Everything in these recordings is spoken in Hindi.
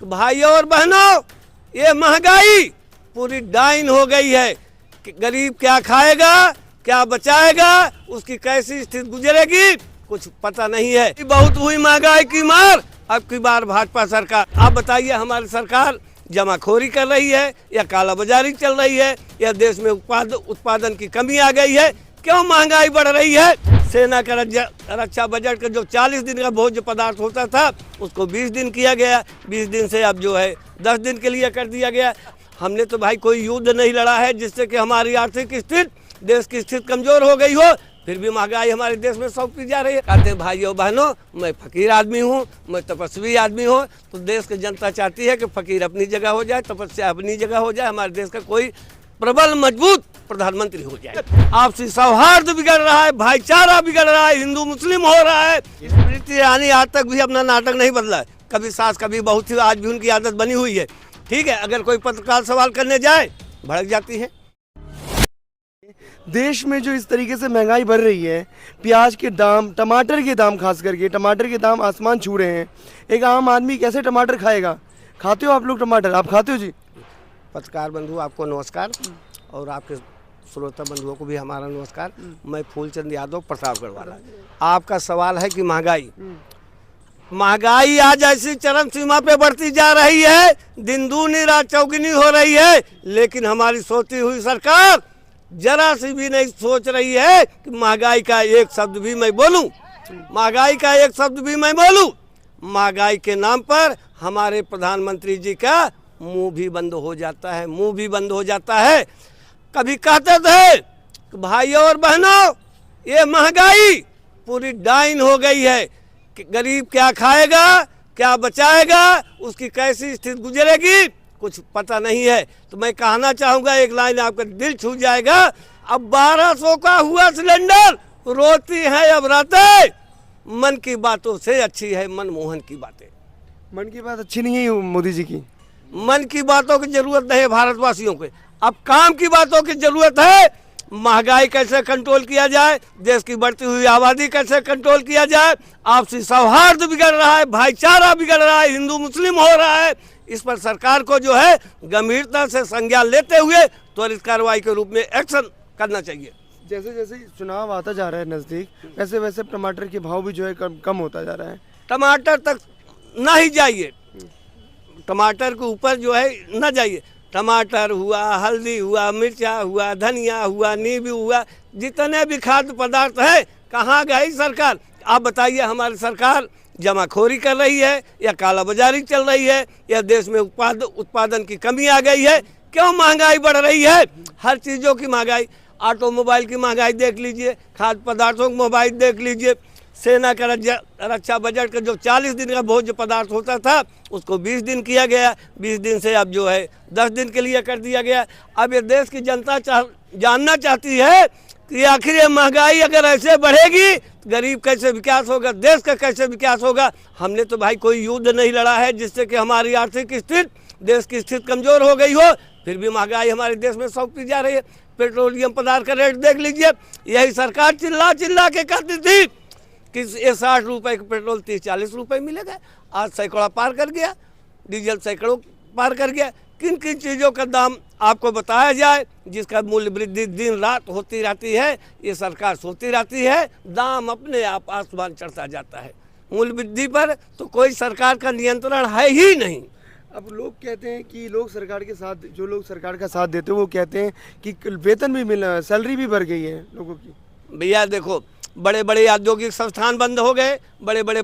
कि भाइयों और बहनों, ये महंगाई पूरी डाइन हो गई है कि गरीब क्या खाएगा, क्या बचाएगा, उसकी कैसी स्थिति गुजरेगी कुछ पता नहीं है। बहुत हुई महंगाई की मार, अब की बार भाजपा सरकार। आप बताइए, हमारी सरकार जमाखोरी कर रही है या कालाबाजारी चल रही है या देश में उत्पादन की कमी आ गई है? क्यों महंगाई बढ़ रही है? सेना का रक्षा बजट का जो 40 दिन का भोज्य पदार्थ होता था उसको 20 दिन किया गया, 20 दिन से अब जो है 10 दिन के लिए कर दिया गया। हमने तो भाई कोई युद्ध नहीं लड़ा है जिससे कि हमारी आर्थिक स्थिति, देश की स्थिति कमजोर हो गई हो, फिर भी महंगाई हमारे देश में सौंपी जा रही है। कहते हैं भाइयों बहनों, मैं फकीर आदमी हूँ, मैं तपस्वी आदमी हूँ, तो देश की जनता चाहती है कि फकीर अपनी जगह हो जाए, तपस्या अपनी जगह हो जाए, हमारे देश का कोई प्रबल मजबूत प्रधानमंत्री हो जाए। आपसी सौहार्द बिगड़ रहा है, भाईचारा बिगड़ रहा है, हिंदू मुस्लिम हो रहा है। स्मृति ईरानी आज तक भी अपना नाटक नहीं बदला है, कभी सास कभी बहू थी, आज भी उनकी आदत बनी हुई है। ठीक है, अगर कोई पत्रकार सवाल करने जाए भड़क जाती है। देश में जो इस तरीके से महंगाई बढ़ रही है, प्याज के दाम, टमाटर के दाम, खास करके टमाटर के दाम आसमान छू रहे हैं। एक आम आदमी कैसे टमाटर खाएगा? खाते हो आप लोग टमाटर? आप खाते हो जी? पत्रकार बंधु आपको नमस्कार और आपके श्रोता बंधुओं को भी हमारा नमस्कार। मैं फूलचंद यादव, प्रतापगढ़ वाला। आपका सवाल है कि महंगाई आज ऐसी चरम सीमा पे बढ़ती जा रही है, दिन दूनी रात चौगुनी हो रही है, लेकिन हमारी सोती हुई सरकार जरा सी भी नहीं सोच रही है कि महंगाई का एक शब्द भी मैं बोलूं, महंगाई का एक शब्द भी मैं बोलूं। महंगाई के नाम पर हमारे प्रधानमंत्री जी का मुंह भी बंद हो जाता है, मुंह भी बंद हो जाता है। कभी कहते थे कि भाइयों और बहनों, ये महंगाई पूरी डाइन हो गई है कि गरीब क्या खाएगा, क्या बचाएगा, उसकी कैसी स्थिति गुजरेगी कुछ पता नहीं है। तो मैं कहना चाहूँगा, एक लाइन आपका दिल छू जाएगा, अब 1200 का हुआ सिलेंडर, रोती है अब रातें, मन की बातों से अच्छी है मनमोहन की बातें। मन की बात अच्छी नहीं है मोदी जी की? मन की बातों की जरूरत नहीं है भारतवासियों को, अब काम की बातों की जरूरत है। महंगाई कैसे कंट्रोल किया जाए, देश की बढ़ती हुई आबादी कैसे कंट्रोल किया जाए, आपसी सौहार्द बिगड़ रहा है, भाईचारा बिगड़ रहा है, हिंदू मुस्लिम हो रहा है। इस पर सरकार को जो है गंभीरता से संज्ञान लेते हुए त्वरित कार्रवाई के रूप में एक्शन करना चाहिए। जैसे जैसे चुनाव आता जा रहा है नज़दीक, वैसे वैसे टमाटर के भाव भी जो है कम होता जा रहा है। टमाटर तक ना ही जाइए, टमाटर के ऊपर जो है ना जाइए। टमाटर हुआ, हल्दी हुआ, मिर्चा हुआ, धनिया हुआ, नींबू हुआ, जितने भी खाद्य पदार्थ है, कहाँ गई सरकार? आप बताइए, हमारी सरकार जमाखोरी कर रही है या कालाबाजारी चल रही है या देश में उत्पादन की कमी आ गई है? क्यों महंगाई बढ़ रही है? हर चीज़ों की महंगाई, ऑटोमोबाइल की महंगाई देख लीजिए, खाद्य पदार्थों की महंगाई देख लीजिए, सेना का रक्षा बजट का जो 40 दिन का भोज्य पदार्थ होता था उसको 20 दिन किया गया, 20 दिन से अब जो है 10 दिन के लिए कर दिया गया। अब ये देश की जनता जानना चाहती है कि आखिर ये महंगाई अगर ऐसे बढ़ेगी गरीब कैसे विकास होगा, देश का कैसे विकास होगा? हमने तो भाई कोई युद्ध नहीं लड़ा है जिससे कि हमारी आर्थिक स्थिति, देश की स्थिति कमजोर हो गई हो, फिर भी महंगाई हमारे देश में सौंपी जा रही है। पेट्रोलियम पदार्थ का रेट देख लीजिए, यही सरकार चिल्ला चिल्ला के कहती थी कि ये 60 रुपये का पेट्रोल 30-40 रुपये मिलेगा, आज सैकड़ा पार कर गया, डीजल सैकड़ों पार कर गया। किन किन चीज़ों का दाम आपको बताया जाए जिसका मूल्य वृद्धि दिन रात होती रहती है? ये सरकार सोती रहती है, दाम अपने आप आसमान चढ़ता जाता है। मूल्य वृद्धि पर तो कोई सरकार का नियंत्रण है ही नहीं। अब लोग कहते हैं कि लोग सरकार के साथ, जो लोग सरकार का साथ देते हैं वो कहते हैं कि वेतन भी मिला, सैलरी भी बढ़ गई है लोगों की। भैया देखो, बड़े बड़े औद्योगिक संस्थान बंद हो गए, बड़े बड़े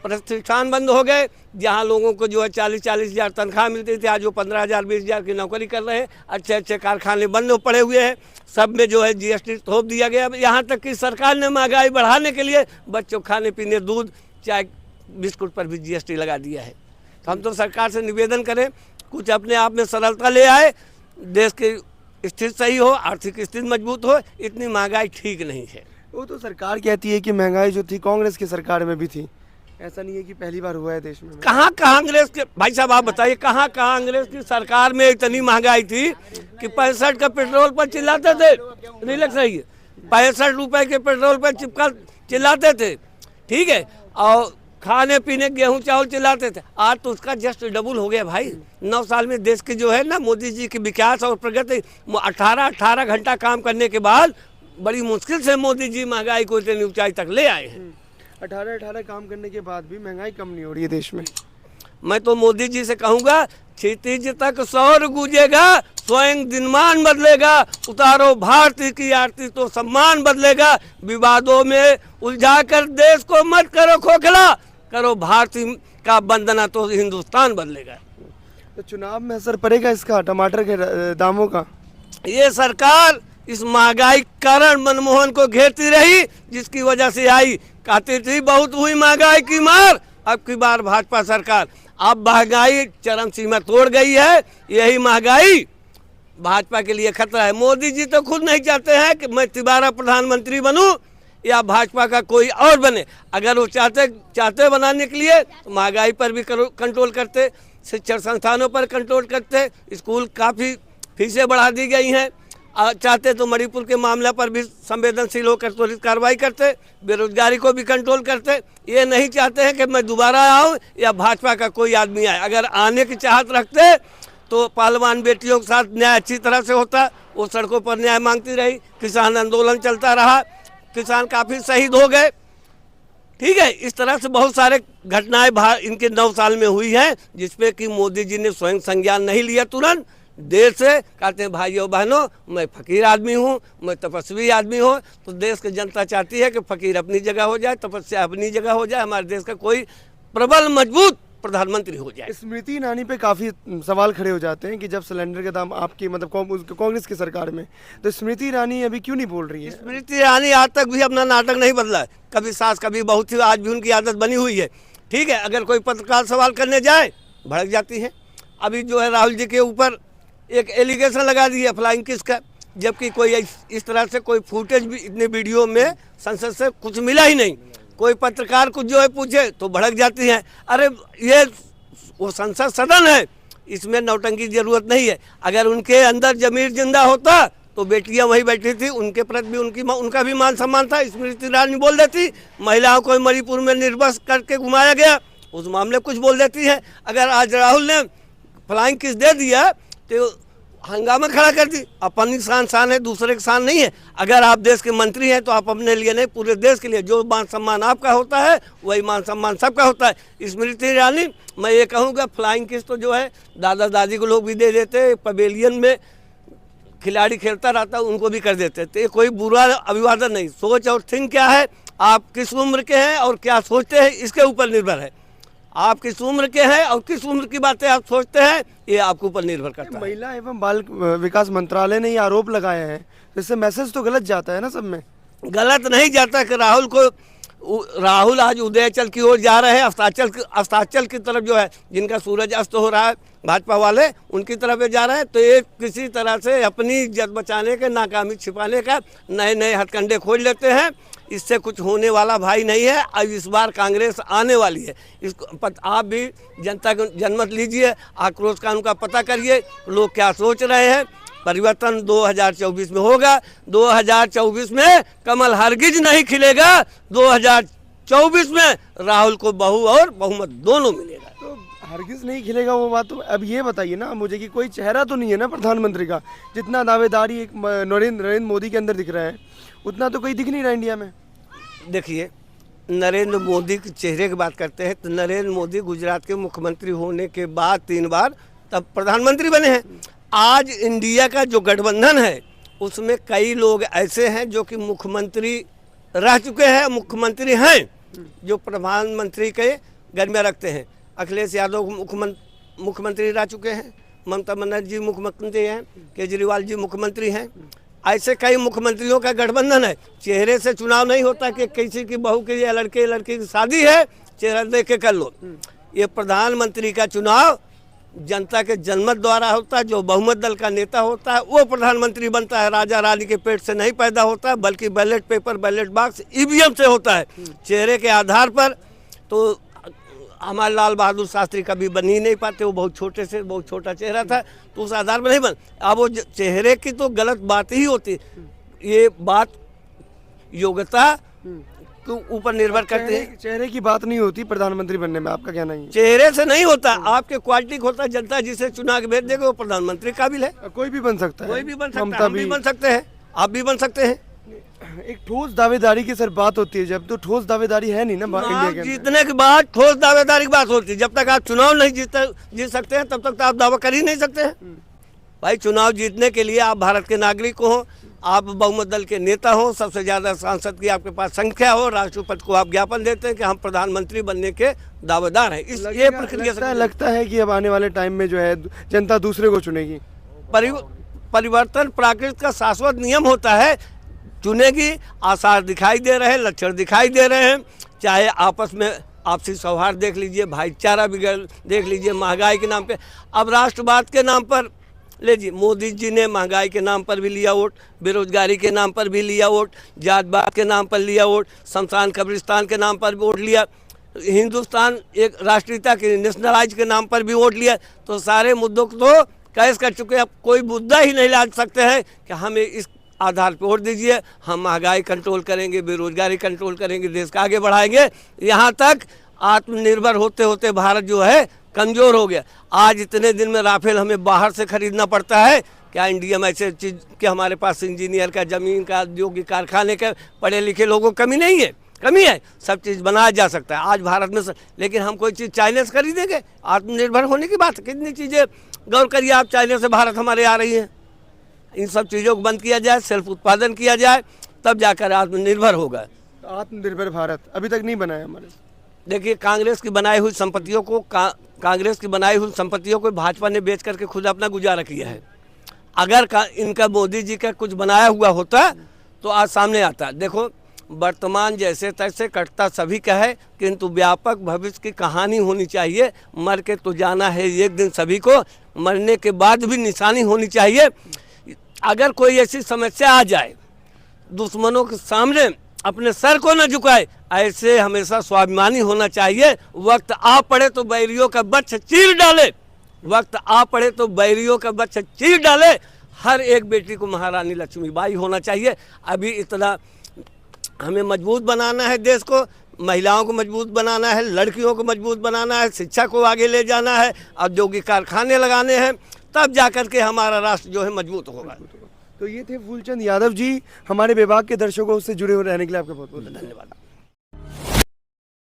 प्रतिष्ठान बंद हो गए, जहाँ लोगों को जो है 40-40 हज़ार तनख्वाह मिलती थी, आज वो 15,000-20 हज़ार की नौकरी कर रहे हैं। अच्छे अच्छे कारखाने बंद पड़े हुए हैं, सब में जो है GST थोप दिया गया। यहाँ तक कि सरकार ने महंगाई बढ़ाने के लिए बच्चों खाने पीने, दूध, चाय, बिस्कुट पर भी GST लगा दिया है। तो हम तो सरकार से निवेदन करें, कुछ अपने आप में सरलता ले आए, देश की स्थिति सही हो, आर्थिक स्थिति मजबूत हो। इतनी महंगाई ठीक नहीं है। वो तो सरकार कहती है कि महंगाई जो थी कांग्रेस की सरकार में भी थी, ऐसा नहीं है कि पहली बार हुआ है देश में। कहाँ कांग्रेस के भाई साहब आप बताइए, कहाँ कांग्रेस की सरकार में इतनी महंगाई थी कि 65 का पेट्रोल पर चिल्लाते थे, रिलैक्स रहिए, 65 रुपए के पेट्रोल पर चिल्लाते थे, ठीक है, और खाने पीने गेहूं चावल चिल्लाते थे, आज तो उसका जस्ट डबल हो गया भाई। 9 साल में देश की जो है ना मोदी जी की विकास और प्रगति, 18 घंटा काम करने के बाद बड़ी मुश्किल से मोदी जी महंगाई को इतनी ऊंचाई तक ले आए हैं। 18 काम करने के बाद भी महंगाई कम नहीं हो रही है देश में। मैं तो मोदी जी से कहूँगा, क्षितिज तक सौर गूंजेगा, स्वयं दिनमान बदलेगा, उतारो भारती की आरती तो सम्मान बदलेगा, विवादों में उलझाकर देश को मत करो खोखला, करो भारती का वंदना तो हिंदुस्तान बदलेगा। तो चुनाव में असर पड़ेगा इसका, टमाटर के दामों का? ये सरकार इस महंगाई कारण मनमोहन को घेरती रही, जिसकी वजह से आई, कहती थी बहुत हुई महंगाई की मार, अब की बार भाजपा सरकार। अब महंगाई चरम सीमा तोड़ गई है, यही महंगाई भाजपा के लिए खतरा है। मोदी जी तो खुद नहीं चाहते हैं कि मैं दोबारा प्रधानमंत्री बनूं या भाजपा का कोई और बने। अगर वो चाहते बनाने के लिए तो महंगाई पर भी कंट्रोल करते, शिक्षण संस्थानों पर कंट्रोल करते, स्कूल काफ़ी फीसें बढ़ा दी गई हैं। चाहते तो मणिपुर के मामला पर भी संवेदनशील होकर त्वरित कार्रवाई करते, बेरोजगारी को भी कंट्रोल करते। ये नहीं चाहते हैं कि मैं दोबारा आऊँ या भाजपा का कोई आदमी आए। अगर आने की चाहत रखते तो पहलवान बेटियों के साथ न्याय अच्छी तरह से होता, वो सड़कों पर न्याय मांगती रही, किसान आंदोलन चलता रहा, किसान काफ़ी शहीद हो गए। ठीक है, इस तरह से बहुत सारे घटनाएं इनके 9 साल में हुई हैं, जिसपे कि मोदी जी ने स्वयं संज्ञान नहीं लिया। तुरंत देश से कहते हैं भाइयों बहनों, मैं फकीर आदमी हूँ, मैं तपस्वी आदमी हूँ। तो देश की जनता चाहती है कि फकीर अपनी जगह हो जाए, तपस्या अपनी जगह हो जाए, हमारे देश का कोई प्रबल मजबूत प्रधानमंत्री हो जाए। स्मृति ईरानी पे काफ़ी सवाल खड़े हो जाते हैं कि जब सिलेंडर का दाम आपकी मतलब कांग्रेस की सरकार में, तो स्मृति ईरानी अभी क्यों नहीं बोल रही है? स्मृति ईरानी आज तक भी अपना नाटक नहीं बदला है, कभी सास कभी बहू थी, आज भी उनकी आदत बनी हुई है। ठीक है, अगर कोई पत्रकार सवाल करने जाए भड़क जाती है। अभी जो है राहुल जी के ऊपर एक एलिगेशन लगा दी है फ्लाइंग किस का, जबकि कोई इस तरह से कोई फुटेज भी इतने वीडियो में संसद से कुछ मिला ही नहीं। कोई पत्रकार कुछ जो है पूछे तो भड़क जाती हैं। अरे ये वो संसद सदन है, इसमें नौटंकी की जरूरत नहीं है। अगर उनके अंदर जमीर जिंदा होता तो बेटियां वहीं बैठी थी, उनके प्रति भी उनका भी मान सम्मान था। स्मृति ईरानी बोल देती, महिलाओं को मणिपुर में निर्वस्त्र करके घुमाया गया, उस मामले कुछ बोल देती है। अगर आज राहुल ने फ्लाइंग किस दे दिया तो हंगामा खड़ा कर दी। अपनी शान है, दूसरे की शान नहीं है। अगर आप देश के मंत्री हैं तो आप अपने लिए नहीं, पूरे देश के लिए जो मान सम्मान आपका होता है वही मान सम्मान सबका होता है। स्मृति ईरानी, मैं ये कहूँगा फ्लाइंग किस तो जो है दादा दादी को लोग भी दे देते, पवेलियन में खिलाड़ी खेलता रहता उनको भी कर देते, तो ये कोई बुरा अभिवादन नहीं। सोच और थिंक क्या है, आप किस उम्र के हैं और क्या सोचते हैं, इसके ऊपर निर्भर है। आप किस उम्र के हैं और किस उम्र की बातें आप सोचते हैं, ये आपके ऊपर निर्भर करता है। महिला एवं बाल विकास मंत्रालय ने ये आरोप लगाया है, तो इससे मैसेज तो गलत जाता है ना सब में? गलत नहीं जाता कि राहुल आज उदयाचल की ओर जा रहे हैं, अस्ताचल की तरफ जो है, जिनका सूरज अस्त हो रहा है, भाजपा वाले उनकी तरफ जा रहे हैं। तो ये किसी तरह से अपनी इज्जत बचाने के, नाकामी छिपाने का नए नए हथकंडे खोज लेते हैं। इससे कुछ होने वाला भाई नहीं है। अब इस बार कांग्रेस आने वाली है, इसको आप भी जनता को जनमत लीजिए, आक्रोश का उनका पता करिए, लोग क्या सोच रहे हैं। परिवर्तन 2024 में होगा। 2024 में कमल हरगिज नहीं खिलेगा, 2024 में राहुल को बहु और बहुमत दोनों मिलेगा। तो हरगिज नहीं खिलेगा वो बात, तो अब ये बताइए ना मुझे कि कोई चेहरा तो नहीं है ना प्रधानमंत्री का, जितना दावेदारी एक नरेंद्र मोदी के अंदर दिख रहा है उतना तो कोई दिख नहीं रहा इंडिया में। देखिए, नरेंद्र मोदी के चेहरे की बात करते हैं तो नरेंद्र मोदी गुजरात के मुख्यमंत्री होने के बाद 3 बार तब प्रधानमंत्री बने हैं। आज इंडिया का जो गठबंधन है उसमें कई लोग ऐसे हैं जो कि मुख्यमंत्री रह चुके हैं, मुख्यमंत्री हैं, जो प्रधानमंत्री के गर्मियाँ रखते हैं। अखिलेश यादव मुख्यमंत्री रह चुके हैं, ममता बनर्जी जी मुख्यमंत्री हैं, केजरीवाल जी मुख्यमंत्री हैं। ऐसे कई मुख्यमंत्रियों का गठबंधन है। चेहरे से चुनाव नहीं होता कि किसी की बहू की या लड़की की शादी है, चेहरा देख के कर लो। ये प्रधानमंत्री का चुनाव जनता के जनमत द्वारा होता है। जो बहुमत दल का नेता होता है वो प्रधानमंत्री बनता है। राजा रानी के पेट से नहीं पैदा होता है, बल्कि ballot paper, ballot box, EVM से होता है। चेहरे के आधार पर तो हमारे लाल बहादुर शास्त्री कभी बन ही नहीं पाते, वो बहुत छोटा चेहरा था, तो उस आधार पर नहीं बन। अब वो चेहरे की तो गलत बात ही होती। ये बात योग्यता के ऊपर निर्भर करते हैं। चेहरे की बात नहीं होती प्रधानमंत्री बनने में, आपका कहना ही है? चेहरे से नहीं होता, आपके क्वालिटी होता है। जनता जिसे चुना के भेज देगा वो प्रधानमंत्री काबिल है। कोई भी बन सकता है, कोई भी बन सकता ममता है, हम भी बन सकते हैं, आप भी बन सकते हैं। एक ठोस दावेदारी की सर बात होती है, जब तो ठोस दावेदारी है नहीं ना इंडिया चुनाव के अंदर। जीतने के बाद ठोस दावेदारी की बात होती है। जब तक आप चुनाव नहीं जीत सकते हैं तब तक तो आप दावा कर ही नहीं सकते हैं। भाई चुनाव जीतने के लिए आप भारत के नागरिक हो, आप बहुमत दल के नेता हो, सबसे ज्यादा सांसद की आपके पास संख्या हो, राष्ट्रपति को आप ज्ञापन देते हैं कि हम प्रधानमंत्री बनने के दावेदार हैं। इस ये प्रक्रिया लगता है कि अब आने वाले टाइम में जो है जनता दूसरे को चुनेगी। परिवर्तन प्रकृति का शाश्वत नियम होता है, चुनेगी। आसार दिखाई दे रहे हैं, लक्षण दिखाई दे रहे हैं। चाहे आपस में आपसी सौहार्द देख लीजिए, भाईचारा बिगड़ देख लीजिए, महंगाई के नाम पे, अब राष्ट्रवाद के नाम पर ले जी मोदी जी ने महंगाई के नाम पर भी लिया वोट, बेरोजगारी के नाम पर भी लिया वोट, जातपात के नाम पर लिया वोट, शमशान कब्रिस्तान के नाम पर भी वोट लिया, हिंदुस्तान एक राष्ट्रीयता के नेशनलाइज के नाम पर भी वोट लिया। तो सारे मुद्दों को तो कैश कर चुके हैं। अब कोई मुद्दा ही नहीं ला सकते हैं कि हमें इस आधार पर वोट दीजिए, हम महंगाई कंट्रोल करेंगे, बेरोजगारी कंट्रोल करेंगे, देश का आगे बढ़ाएंगे। यहाँ तक आत्मनिर्भर होते होते भारत जो है कमज़ोर हो गया। आज इतने दिन में राफेल हमें बाहर से खरीदना पड़ता है। क्या इंडिया में ऐसे चीज़ कि हमारे पास इंजीनियर का, ज़मीन का, औद्योगिक कारखाने के, पढ़े लिखे लोगों की कमी नहीं है? कमी है, सब चीज़ बनाया जा सकता है आज भारत में। लेकिन हम कोई चीज़ चाइना से खरीदेंगे? आत्मनिर्भर होने की बात, कितनी चीज़ें गौर करिए आप, चाइना से भारत हमारे आ रही हैं। इन सब चीज़ों को बंद किया जाए, सेल्फ उत्पादन किया जाए, तब जाकर आत्मनिर्भर होगा। आत्मनिर्भर भारत अभी तक नहीं बनाया हमारे। देखिए कांग्रेस की बनाई हुई संपत्तियों को कांग्रेस की बनाई हुई संपत्तियों को भाजपा ने बेच करके खुद अपना गुजारा किया है। अगर इनका मोदी जी का कुछ बनाया हुआ होता तो आज सामने आता। देखो वर्तमान जैसे तैसे कटता सभी का है, किंतु व्यापक भविष्य की कहानी होनी चाहिए। मर के तो जाना है एक दिन सभी को, मरने के बाद भी निशानी होनी चाहिए। अगर कोई ऐसी समस्या आ जाए, दुश्मनों के सामने अपने सर को न झुकाए, ऐसे हमेशा स्वाभिमानी होना चाहिए। वक्त आ पड़े तो बैरियों का वृक्ष चीर डाले, वक्त आ पड़े तो बैरियों का वृक्ष चीर डाले। हर एक बेटी को महारानी लक्ष्मीबाई होना चाहिए। अभी इतना हमें मजबूत बनाना है, देश को, महिलाओं को मजबूत बनाना है, लड़कियों को मजबूत बनाना है, शिक्षा को आगे ले जाना है, औद्योगिक कारखाने लगाने हैं, तब जाकर के हमारा राष्ट्र जो है मजबूत होगा। तो ये थे फूलचंद यादव जी, हमारे विभाग के दर्शकों से जुड़े हुए रहने के लिए आपका बहुत बहुत धन्यवाद।